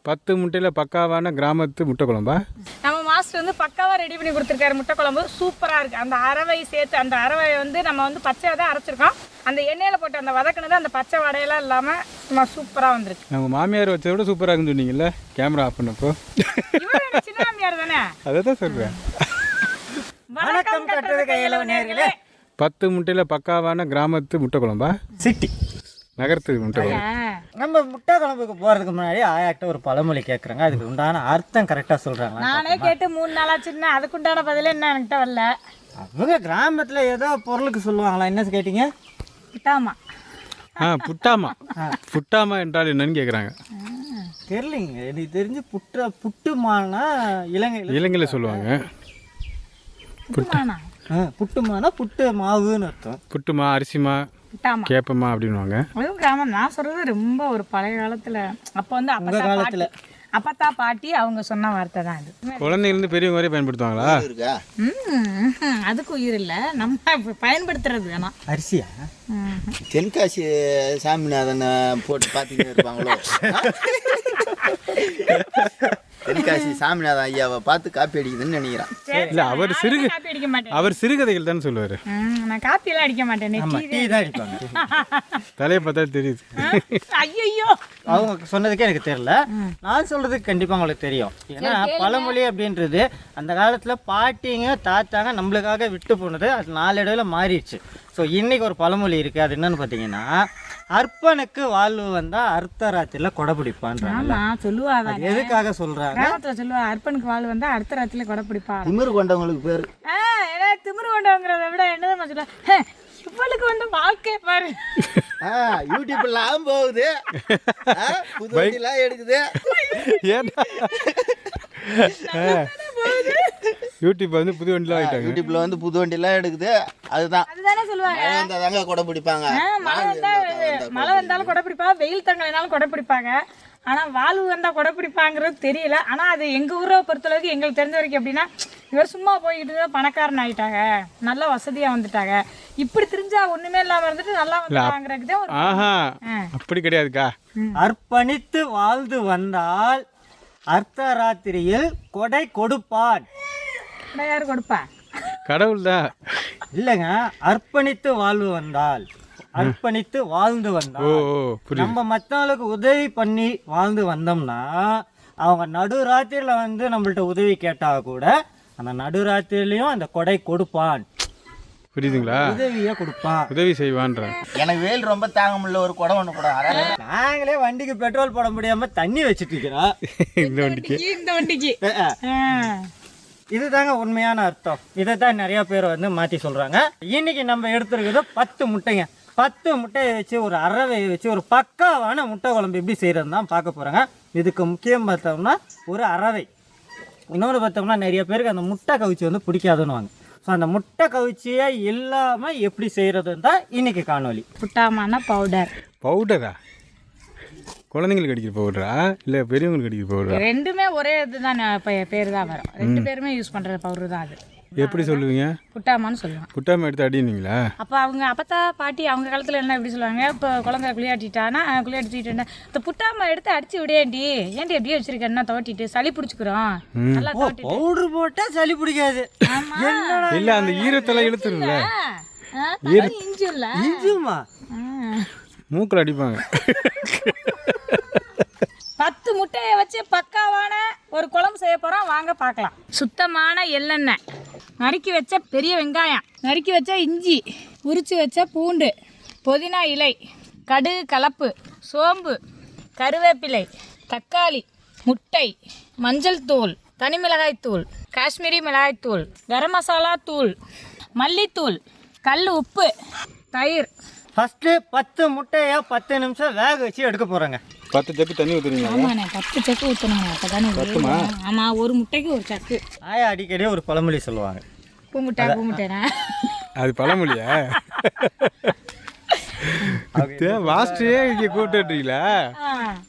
10 முட்டையில் பக்காவான கிராமத்து முட்டை குழம்பா? நம்ம மாஸ்டர் வந்து பக்காவாக ரெடி பண்ணி கொடுத்துருக்காரு முட்டை குழம்பு. சூப்பராக இருக்குது. அந்த அரவை சேர்த்து அந்த அரவை வந்து நம்ம வந்து பச்சையாக தான் அரைச்சிருக்கோம். அந்த எண்ணெயில் போட்டு அந்த வதக்கினது அந்த பச்சை வடையெல்லாம் இல்லாமல் சும்மா சூப்பராக வந்துருக்கு. நம்ம மாமியார் வச்சதை விட சூப்பராக இருக்குன்னு சொன்னீங்கல்ல கேமரா ஆஃப் பண்ணப்போ. இவரோட சின்ன மாமியார் தானே? அதை தான் சொல்கிறேன். வணக்கம் கட்டுறது கையில் நேர்களே. 10 முட்டையில் பக்காவான கிராமத்து முட்டை குழம்பா? சிட்டி நகரத்து முட்டை குழம்பு. நம்ம முட்டை குழம்புக்கு போகிறதுக்கு முன்னாடி ஆயாக்கிட்ட ஒரு பழமொழி கேட்குறாங்க. அதுக்கு உண்டான அர்த்தம் கரெக்டாக சொல்கிறாங்க. நானே கேட்டு 3 நாளாச்சுன்னா அதுக்குண்டான பதிலே என்ன என்கிட்ட வரல. அவங்க கிராமத்தில் ஏதோ பொருளுக்கு சொல்லுவாங்களா? என்ன கேட்டீங்க? புட்டாமா. புட்டாமா. புட்டாமா என்றால் என்னன்னு கேட்குறாங்க. தெரியலிங்க. எனக்கு தெரிஞ்சு புட்டுமானா இலங்கையில் சொல்லுவாங்க. புட்டுமானா? புட்டுமானா புட்டு மாவுன்னு அர்த்தம். புட்டுமா, அரிசிமா, கேப்பமா அப்படின்வாங்க. அதுவும் கிராமம். நான் சொல்றது ரொம்ப ஒரு பழைய காலத்துல. அப்போ வந்து அப்பத்தா பாட்டி அவங்க சொன்ன வார்த்தை தான் இது. குழந்தைங்கலேருந்து பெரியவங்க வரையும் பயன்படுத்துவாங்களா? அதுக்கு உயிர் இல்லை, நம்ம பயன்படுத்துறது வேணாம். அரிசியா? தென்காசி சாமிநாதனை போட்டு பார்த்துக்கிட்டே இருப்பாங்களோ? தென்காசி சாமிநாதன் ஐயாவை பார்த்து காப்பி அடிக்குதுன்னு நினைக்கிறேன். இல்லை, அவர் சிறுகதைகள் தானே சொல்லுவார். நான் காப்பி எல்லாம் அடிக்க மாட்டேன். தலையை பார்த்தா தெரியுது. ஐயோ, அவங்க சொன்னதுக்கே எனக்கு தெரியல. நான் சொல்றதுக்கு கண்டிப்பா உங்களுக்கு தெரியும். ஏன்னா பழமொழி அப்படின்றது அந்த காலத்துல பாட்டிங்க தாத்தாங்க நம்மளுக்காக விட்டு போனது. அது நாளடைவுல மாறிடுச்சு. ஸோ இன்னைக்கு ஒரு பழமொழி இருக்கு. அது என்னன்னு பார்த்தீங்கன்னா, அர்ப்பனுக்கு வாழ்வு வந்தா அர்த்தராத்திரில கொடை பிடிப்பான்றாங்க. சொல்லுவாங்க. எதுக்காக சொல்றாங்க? சொல்லுவா, அர்ப்பனுக்கு வாழ்வு வந்தா அடுத்த ராத்திரில கொடை பிடிப்பா. திமிரு கொண்டவங்களுக்கு பேர். திமிரு கொண்டவங்கிறத விட என்னதான் சொல்ல, இவளுக்கு வந்து வாழ்க்கை பாரு. யூடியூப்லாம் போகுது, புது வண்டிலாம் எடுக்குது. யூடியூப் வந்து புது வண்டிலாம் ஆகிட்டாங்க. யூடியூப்ல வந்து புது வண்டிலாம் எடுக்குது. அதுதானே சொல்லுவாங்க. மழை வந்தாதாங்க கொடை பிடிப்பாங்க. மழை வந்தாலும் கொடை பிடிப்பாங்க, வெயில் தங்கலைனாலும் கொடை பிடிப்பாங்க. ஆனால் வாழ்வு வந்தால் கொடை பிடிப்பாங்கிறது தெரியல. ஆனால் அது எங்கள் ஊரை பொறுத்தளவுக்கு எங்களுக்கு தெரிஞ்ச வரைக்கும் எப்படின்னா, இவர் சும்மா போய்கிட்டு பணக்காரன் ஆகிட்டாங்க, நல்லா வசதியாக வந்துட்டாங்க. இப்படி தெரிஞ்சா ஒன்றுமே இல்லாமல் இருந்துட்டு நல்லா வந்துட்டாங்கிறது அப்படி கிடையாதுக்கா. அர்ப்பணித்து வாழ்ந்து வந்தால் அர்த்தராத்திரியில் கொடை கொடுப்பான். யார் கொடுப்பா? கடவுள் தான். இல்லைங்க, அர்ப்பணித்து வாழ்வு வந்தால், அர்ப்பணித்து வாழ்ந்து வந்தால் நம்ம மற்றவங்களுக்கு உதவி பண்ணி வாழ்ந்து வந்தோம்னா, அவங்க நடுராத்திரியில் வந்து நம்மள்ட்ட உதவி கேட்டால் கூட அந்த நடுராத்திரிலையும் அந்த கொடை கொடுப்பான். புரியுதுங்களா? உதவியை கொடுப்பான், உதவி செய்வான்ற. எனக்கு வெயில் ரொம்ப தாங்க முடியல, ஒரு கொடை ஒன்று கூட. நாங்களே வண்டிக்கு பெட்ரோல் போட முடியாம தண்ணி வச்சுட்டு இருக்கிறோம். இந்த வண்டிக்கு இதுதாங்க உண்மையான அர்த்தம். இதை தான் நிறைய பேர் வந்து மாற்றி சொல்கிறாங்க. இன்னைக்கு நம்ம எடுத்துருக்கிறது 10 முட்டைங்க. 10 முட்டையை வச்சு ஒரு அரவையை வச்சு ஒரு பக்காவான முட்டை குழம்பு எப்படி செய்கிறது தான் பார்க்க போகிறாங்க. இதுக்கு முக்கியம் பார்த்தோம்னா ஒரு அரவை. இன்னொன்று பார்த்தோம்னா நிறைய பேருக்கு அந்த முட்டை கவிச்சி வந்து பிடிக்காதுன்னு. ஸோ அந்த முட்டை கவிச்சியை இல்லாமல் எப்படி செய்கிறதுன்னு தான் இன்றைக்கி காணொலி. புட்டாமான பவுடரா? குழந்தைங்களுக்கு அடிக்கிற பவுடரா இல்லை பெரியவங்களுக்கு அடிக்கிற பவுடரா? ரெண்டுமே ஒரே இதுதான், பேர் தான் வரும். 2 பேருமே யூஸ் பண்ணுற பவுடர் தான் அது. எப்படி சொல்லுவீங்க? புட்டாமான்னு சொல்லுவாங்க. புட்டாமா எடுத்து அடினீங்களா? அப்போ அவங்க அப்பத்தா பாட்டி அவங்க காலத்தில் என்ன எப்படி சொல்லுவாங்க, இப்போ குழந்தை குளியாட்டிட்டானா குளியாட்டிட்டு இந்த புட்டாமா எடுத்து அடிச்சு விடேண்டி, ஏன்டி எப்படியே வச்சிருக்கேன்னா துவட்டிட்டு சளி பிடிச்சிக்கிறோம். நல்லா பவுடர் போட்டால் சளி பிடிக்காது. இல்லை, அந்த ஈரத்தெல்லாம் இழுத்துருங்களா? இஞ்சி இல்லை, இஞ்சுமா மூக்கில் அடிப்பாங்க. 10 முட்டையை வச்சு பக்காவான ஒரு குழம்பு செய்ய போகிறோம். வாங்க பார்க்கலாம். சுத்தமான எள்ளெண்ணெய், நறுக்கி வச்ச பெரிய வெங்காயம், நறுக்கி வச்ச இஞ்சி, உரித்து வச்ச பூண்டு, புதினா இலை, கடுகு கலப்பு, சோம்பு, கருவேப்பிலை, தக்காளி, முட்டை, மஞ்சள் தூள், தனி மிளகாய் தூள், காஷ்மீரி மிளகாய் தூள், கரம் மசாலா தூள், மல்லித்தூள், கல் உப்பு, தயிர். ஃபஸ்ட்டு 10 முட்டையை 10 நிமிஷம் வேக வச்சு எடுக்க போகிறோங்க. 10 சக்கு தண்ணி ஊற்றுறீங்க? ஆமாண்ணே, 10 சக்கு ஊற்றணுங்க. அப்போ தானே. ஆமாம், ஒரு முட்டைக்கு ஒரு சக்கு. ஆயா அடிக்கடி ஒரு பழமொழி சொல்லுவாங்க, பூமுட்டைனா. அது பழமொழியா? வாஸ்டே இங்கே கூப்பிட்டுறீங்களா?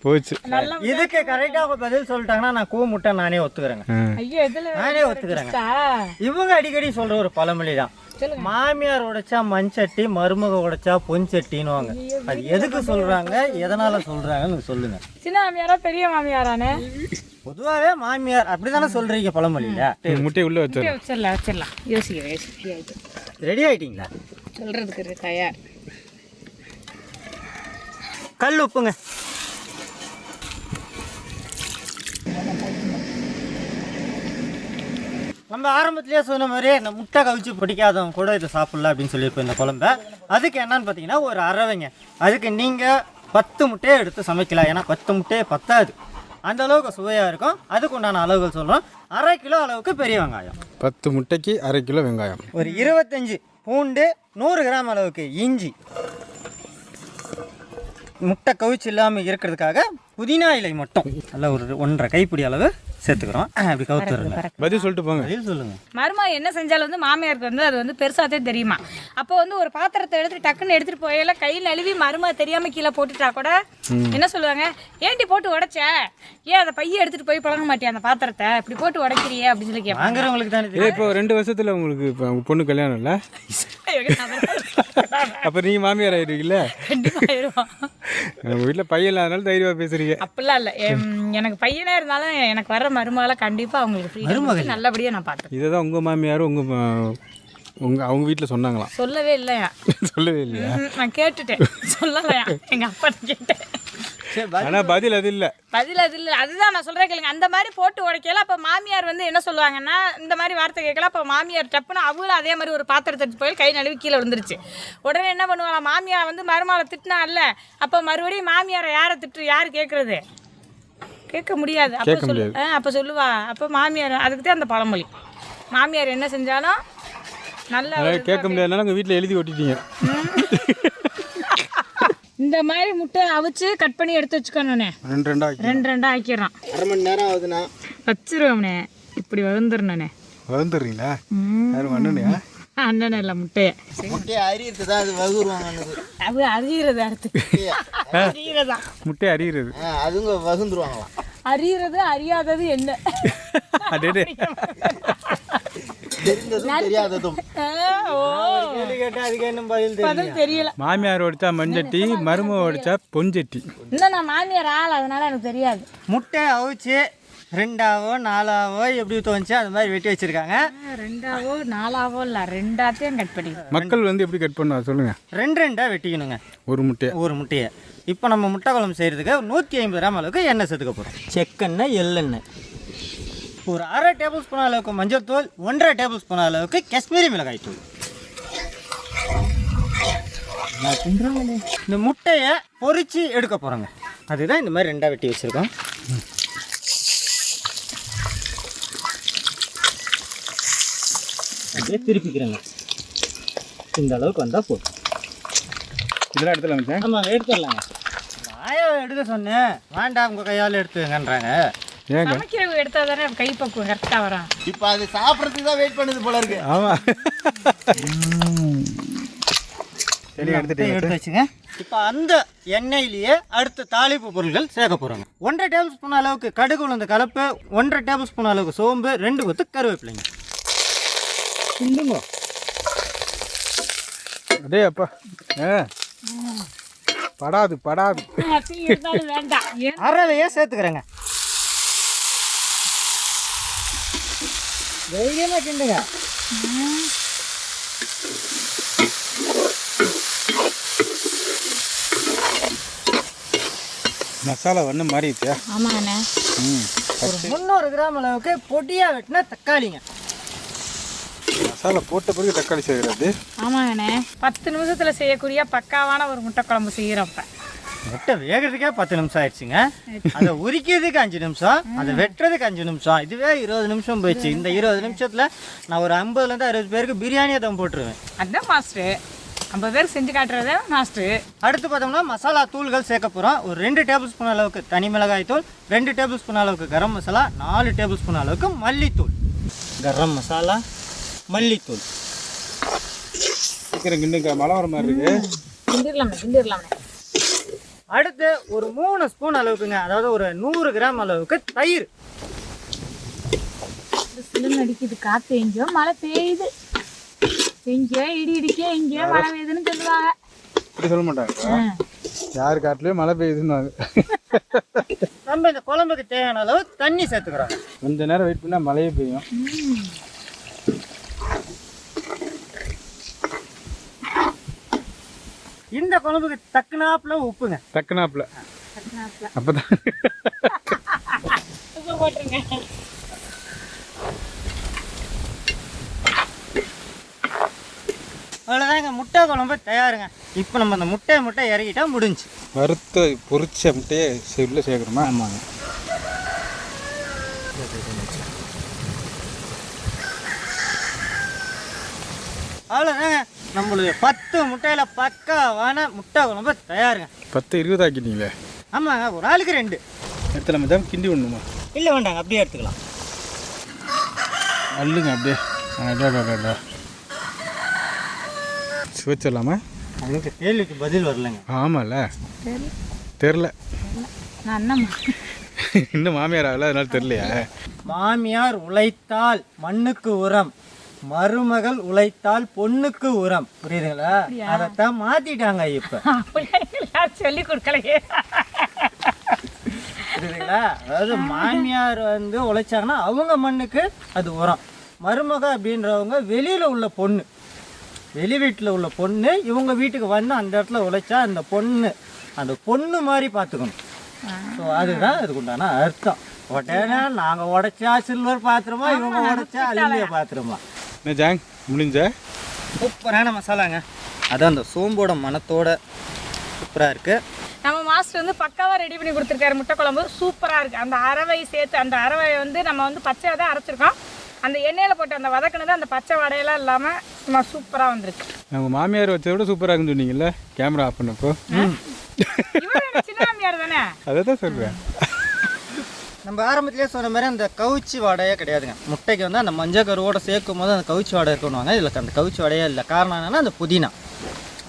போச்சு. இதுக்கு கரெக்டாக பதில் சொல்லிட்டாங்கன்னா நான் கூ முட்டை நானே ஒத்துக்கிறேங்க. ஐயோ, எதுல நானே ஒத்துக்கிறேங்க. இவங்க அடிக்கடி சொல்கிற ஒரு பழமொழி தான், மாமியார் உடைச்சா மண்சட்டி, மருமக உடைச்சா பொன்சட்டின்னுவாங்க. அது எதுக்கு சொல்றாங்க, எதனால சொல்றாங்கன்னு சொல்லுங்க. சின்ன மாமியாரா பெரிய மாமியாரானே? பொதுவாகவே மாமியார் அப்படிதானே சொல்றீங்க பழமொழியில. முட்டையை உள்ளே வச்சிடலாம். யோசிக்கிறேன். ரெடி ஆயிட்டீங்களா? சொல்றதுக்கு தயார். கல் உப்புங்க. நம்ம ஆரம்பத்திலேயே சொன்ன மாதிரி இந்த முட்டை கவிச்சு பிடிக்காதவங்க கூட இதை சாப்பிடலாம் அப்படின்னு சொல்லியிருப்போம் இந்த குழம்ப. அதுக்கு என்னன்னு பார்த்தீங்கன்னா ஒரு அரவைங்க. அதுக்கு நீங்கள் 10 முட்டையை எடுத்து சமைக்கலாம். ஏன்னா 10 முட்டையே பத்தாது, அந்த அளவுக்கு சுவையாக இருக்கும். அதுக்கு உண்டான அளவுகள் சொல்கிறோம். 1/2 கிலோ அளவுக்கு பெரிய வெங்காயம், 10 முட்டைக்கு 1/2 கிலோ வெங்காயம், ஒரு 25 பூண்டு, 100 கிராம் அளவுக்கு இஞ்சி, முட்டை கவிச்சு இல்லாமல் இருக்கிறதுக்காக புதினா இலை மட்டும் நல்லா ஒரு 1.5 கைப்பிடி அளவு சேர்த்துக்கிறோம். அப்படி கவுத்துருங்க. பதில் சொல்லிட்டு போங்க. பதில் சொல்லுங்க. மருமா என்ன செஞ்சாலும் வந்து மாமியாருக்கு வந்து அது வந்து பெருசாத்தே தெரியுமா. அப்போ வந்து ஒரு பாத்திரத்தை எடுத்து டக்குன்னு எடுத்துட்டு போயில கையில் நழுவி மருமா தெரியாம கீழே போட்டுட்டா கூட என்ன சொல்லுவாங்க, ஏன்டி போட்டு உடைச்ச, ஏன் அதை பைய எடுத்துட்டு போய் பழக மாட்டியா அந்த பாத்திரத்தை, இப்படி போட்டு உடைக்கிறியே அப்படின்னு சொல்லி கேட்பாங்க. வாங்குறவங்களுக்கு தானே. இப்போ 2 வருஷத்துல உங்களுக்கு இப்போ உங்க பொண்ணு கல்யாணம் இல்லை? அப்போ நீங்கள் மாமியார் ஆயிடுவீங்களா? கண்டிப்பா ஆயிடுவான். நம்ம வீட்டில் பையன் இல்லாதனால தைரியமாக பேசுறீங்க. அப்படிலாம் இல்லை, எனக்கு பையனே இருந்தாலும் எனக்கு வர மருமகளை கண்டிப்பா அவங்களுக்கு ஃப்ரீடம் நல்லபடியா நான் பார்த்தேன். இதை தான் உங்கள் மாமியாரும் அவங்க வீட்டில் சொன்னாங்களாம். சொல்லவே இல்லையா? சொல்லவே இல்லையா? நான் கேட்டுட்டேன், சொல்லலையா எங்க அப்பா கேட்டேன். ஆனால் பதில் அது இல்லை. பதில் அது இல்லை, அதுதான் நான் சொல்கிறேன் கேளுங்க. அந்த மாதிரி போட்டு உடைக்கல. அப்போ மாமியார் வந்து என்ன சொல்லுவாங்கன்னா, இந்த மாதிரி வார்த்தை கேட்கல. அப்போ மாமியார் டப்புன்னு அவங்களும் அதே மாதிரி ஒரு பாத்திரத்தை எடுத்து போய் கை நழுவி கீழே விழுந்துருச்சு. உடனே என்ன பண்ணுவாங்க, மாமியார் வந்து மருமகளை திட்டினா இல்ல, அப்போ மறுபடியும் மாமியாரை யாரை யார் கேட்குறது? கேட்க முடியாது. அப்போ சொல்லுவா, அப்போ மாமியார் அதுக்கு தான் அந்த பழமொழி. மாமியார் என்ன செஞ்சாலும் நல்லா கேட்க முடியாதுனால உங்கள் வீட்டில் எழுதி ஒட்டிட்டீங்க. இந்த மாதிரி முட்டை அவிச்சு கட் பண்ணி எடுத்து வச்சுக்கணுண்ணே. 2 ஆக்கிடுறான். 1/2 மணி நேரம் ஆகுதுண்ணா. வச்சிருவோம்ண்ணே. இப்படி வளர்ந்துருண்ணே. வளர்ந்துடுறீங்களா? யாரும் அண்ணனையா? அண்ணன் இல்லை, முட்டையை அரியிறது தான் அது வகுருவாங்க. அது அறிகிறது, அடுத்து அறிகிறதா முட்டை அறிகிறது. அதுங்க வகுந்துருவாங்களாம். அறிகிறது அறியாதது என்ன? தெரிந்ததும் தெரியாததும். பதில் தெரியல. மாமியார் ஒடிச்சா மண்சட்டி, மருமக ஒடிச்சா பொஞ்சட்டி. இன்னும் நான் மாமியார் ஆள், அதனால எனக்கு தெரியாது. முட்டை அவிச்சு 2ஆவோ 4ஆவோ எப்படி தோணுச்சு அது மாதிரி வெட்டி வச்சிருக்காங்க. 2ஆவோ 4ஆவோ இல்லை, 2ஆத்தையும் கட் பண்ணி. மக்கள் வந்து எப்படி கட் பண்ணுவா சொல்லுங்க. 2 வெட்டிக்கணுங்க ஒரு முட்டையை. இப்போ நம்ம முட்டை குழம்பு செய்கிறதுக்கு 150 கிராம் அளவுக்கு எண்ணெய் சேர்த்துக்க போகிறோம். செக்கெண்ணெய், எள்ளெண்ணெய், ஒரு 1/2 டேபிள் ஸ்பூன் அளவுக்கு மஞ்சள் தூள், 1.5 டேபிள் ஸ்பூன் அளவுக்கு காஷ்மீரி மிளகாய் தூள். இந்த முட்டையை பொரிச்சு எடுக்க போகிறோங்க. அதுதான் இந்த மாதிரி 2ஆக வெட்டி வச்சுருக்கோம். அப்படியே திருப்பிக்கிறேங்க. இந்த அளவுக்கு வந்தால் போதும். இதெல்லாம் எடுத்துலாம். ஆமாம், எடுத்துடலாங்க. எடுக்க சொன்னேன், வேண்டாம் உங்கள் கையால் எடுத்துங்கன்றாங்க. சமைக்கிறவங்க எடுத்தா தானே கை பக்குவம் கரெக்டாக வரும். இப்போ அது சாப்பிட்றதுக்கு தான் வெயிட் பண்ணுது போல இருக்கு. ஆமாம், எடுத்து வச்சுங்க. இப்போ அந்த எண்ணெயிலேயே அடுத்த தாளிப்பு பொருட்கள் சேர்க்க போகிறோங்க. 1.5 டேபிள் ஸ்பூன் அளவுக்கு கடுகு உளுந்த கலப்பு, 1.5 டேபிள் ஸ்பூன் அளவுக்கு சோம்பு, 2 கொத்து கருவேப்பிலைங்க. அடே அப்பா, படாது வேண்டாம். அரவையே சேர்த்துக்கிறேங்க. தைரியமாக கிண்டுங்க. மசாலா ஒன்று மாறி இருக்கியா? ஆமாண்ணே. ஒரு 300 கிராம் அளவுக்கு பொடியாக வெட்டினா தக்காளிங்க. மசாலா போட்ட பிறகு தக்காளி செய்கிறது. ஆமாங்கண்ணே, 10 நிமிஷத்தில் செய்யக்கூடிய பக்காவான ஒரு முட்டை குழம்பு செய்கிறப்ப. முட்டை வேகிறதுக்கே 10 நிமிஷம் ஆயிடுச்சுங்க. அதை உரிக்கிறதுக்கு 5 நிமிஷம், அதை வெட்டுறதுக்கு 5 நிமிஷம், இதுவே 20 நிமிஷம் போயிடுச்சு. இந்த 20 நிமிஷத்தில் நான் ஒரு 50லேருந்து 60 பேருக்கு பிரியாணியை தான் போட்டுருவேன். அதுதான் மாஸ்டர், 50 பேருக்கு செஞ்சு காட்டுறதே மாஸ்டர். அடுத்து பார்த்தோம்னா மசாலா தூள்கள் சேர்க்க போகிறோம். ஒரு 2 டேபிள் ஸ்பூன் அளவுக்கு தனி மிளகாய் தூள், 2 டேபிள் ஸ்பூன் அளவுக்கு கரம் மசாலா, 4 டேபிள் ஸ்பூன் அளவுக்கு மல்லித்தூள். கரம் மசாலா, மல்லித்தூள். சீக்கிரம் கிண்டுங்க, மழை வர மாதிரி இருக்கு. கிண்டிடலாமே. அடுத்து ஒரு 3 ஸ்பூன் அளவுக்குங்க, அதாவது ஒரு 100 கிராம் அளவுக்கு தயிர். சிலுன்னு அடிக்குது, காற்று எங்கேயோ மழை பெய்யுது. எங்கேயோ இடி இடிக்க எங்கேயோ மழை பெய்யுதுன்னு சொல்லுவாங்க. இப்படி சொல்ல மாட்டாங்க. யார் காட்டிலையும் மழை பெய்யுதுன்னு நம்ம இந்த குழம்புக்கு தேவையான அளவு தண்ணி சேர்த்துக்கிறோம். கொஞ்ச நேரம் வெயிட் பண்ணால் மழையே பெய்யும். இந்த குழம்புக்கு தக்குனாப்புல உப்புங்க. தக்கனாப்புல அப்பதான் உப்பு போட்டுருங்க. அவ்வளோதாங்க, முட்டை குழம்பு தயாருங்க. இப்போ நம்ம அந்த முட்டை இறக்கிட்டா முடிஞ்சு. வறுத்த பொரிச்ச முட்டையே உள்ள சேர்க்குறோமா? ஆமாங்க. அவ்வளோதாங்க, நம்மளுடைய 10 முட்டையில் பக்காவான முட்டை குழம்பு தயாருங்க. 10-20 ஆக்கிட்டீங்களே. ஆமாங்க, ஒரு ஆளுக்கு 2 எடுத்துலாமா தான் கிண்டி விடணுமா? இல்லை வேண்டாங்க, அப்படியே எடுத்துக்கலாம். அல்லுங்க அப்படியே. அடா சுவச்சிடலாமா? அதுக்கு கேள்விக்கு பதில் வரலங்க. ஆமாம்ல, தெரில. நான் அண்ணம்மா. இன்னும் மாமியார் ஆகல, அதனால தெரியலையா? மாமியார் உழைத்தால் மண்ணுக்கு உரம், மருமகள் உழைத்தால் பொண்ணுக்கு உரம். புரியுதுங்களா? அதைத்தான் மாத்திட்டாங்க இப்ப. யாரும் சொல்லி கொடுக்கலையே. புரியுதுங்களா? அதாவது மாமியார் வந்து உழைச்சாங்கன்னா அவங்க மண்ணுக்கு அது உரம். மருமக அப்படின்றவங்க வெளியில உள்ள பொண்ணு, வெளி வீட்டில் உள்ள பொண்ணு இவங்க வீட்டுக்கு வந்து அந்த இடத்துல உழைச்சா அந்த பொண்ணு மாதிரி பார்த்துக்கணும். ஸோ அதுதான் அதுக்கு உண்டான அர்த்தம். உடனே நாங்கள் உடைச்சா சில்வர் பாத்திரமா, இவங்க உடைச்சா அலுமினிய பாத்திரமா. என்ன ஜாங் முடிஞ்ச? சூப்பரான மசாலாங்க. அதான் அந்த சோம்போட மணத்தோட சூப்பராக இருக்குது. நம்ம மாஸ்டர் வந்து பக்காவாக ரெடி பண்ணி கொடுத்துருக்காரு. முட்டை குழம்பு சூப்பராக இருக்குது. அந்த அரவை சேர்த்து, அந்த அரவை வந்து நம்ம வந்து பச்சையாக தான் அரைச்சிருக்கோம். அந்த எண்ணெயில் போட்டு அந்த வதக்கினது அந்த பச்சை வடையெல்லாம் இல்லாமல் சும்மா சூப்பராக வந்திருக்கு. நம்ம மாமியார் வச்சதை விட சூப்பராக இருக்குன்னு சொன்னீங்கல்ல கேமரா ஆஃப் பண்ணப்போ. சின்ன மாமியார் தானே? அதை தான் சொல்கிறேன். நம்ம ஆரம்பத்திலே சொன்ன மாதிரி அந்த கவுச்சி வாடையே கிடையாதுங்க. முட்டைக்கு வந்து அந்த மஞ்சள் கருவோட சேர்க்கும் போது அந்த கவுச்சி வாடை இருக்கணுவாங்க. இதில் அந்த கவுச்சி வாடையே இல்லை. காரணம் என்னென்னா அந்த புதினா.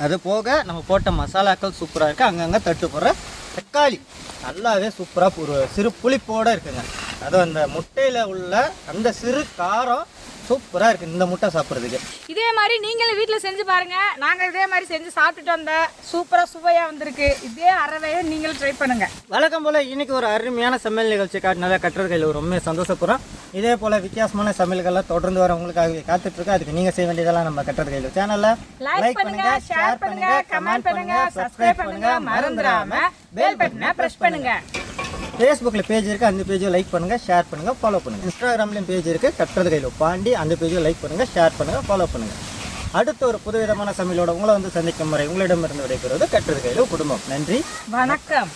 அது போக நம்ம போட்ட மசாலாக்கள் சூப்பராக இருக்குது. அங்கங்கே தட்டு போடுற தக்காளி நல்லாவே சூப்பராக ஒரு சிறு புளிப்போடு இருக்குங்க. அதுவும் அந்த முட்டையில் உள்ள அந்த சிறு காரம் சூப்பராக இருக்குது இந்த முட்டை சாப்பிட்றதுக்கு. இதே மாதிரி நீங்களும் வீட்டில் செஞ்சு பாருங்கள். நாங்கள் இதே மாதிரி செஞ்சு சாப்பிட்டுட்டு வந்தேன். சூப்பராக சுவையாக வந்திருக்கு. இதே அறவையை நீங்களும் ட்ரை பண்ணுங்கள். வழக்கம் போல் இன்றைக்கி ஒரு அருமையான சமையல் நிகழ்ச்சி காட்டினதாக கட்டுறது கையில் ரொம்ப சந்தோஷப்படுறோம். இதே போல் வித்தியாசமான சமையல்கள்லாம் தொடர்ந்து வர உங்களுக்காக காத்துட்ருக்கு. அதுக்கு நீங்கள் செய்ய வேண்டியதெல்லாம் நம்ம கட்டுறது கையில் சேனலில் லைக் பண்ணுங்கள், ஷேர் பண்ணுங்கள், கமெண்ட் பண்ணுங்கள், சப்ஸ்கிரைப் பண்ணுங்கள், மறந்துடாமல் பெல் பட்டனை ப்ரெஸ் பண்ணுங்கள். ஃபேஸ்புக்கில் பேஜ் இருக்குது, அந்த பேஜை லைக் பண்ணுங்கள், ஷேர் பண்ணுங்கள், ஃபாலோ பண்ணுங்கள். இன்ஸ்டாகிராம்லேயும் பேஜ் இருக்குது, கட்டுறது கையில் பாண்டி, அந்த பேஜை லைக் பண்ணுங்கள், ஷேர் பண்ணுங்கள், ஃபாலோ பண்ணுங்கள். அடுத்த ஒரு புதுவிதமான சமையலோட உங்களை வந்து சந்திக்கும் வரை உங்களிடமிருந்து விடைபெறுவது கட்டுறது கையில் குடும்பம். நன்றி, வணக்கம்.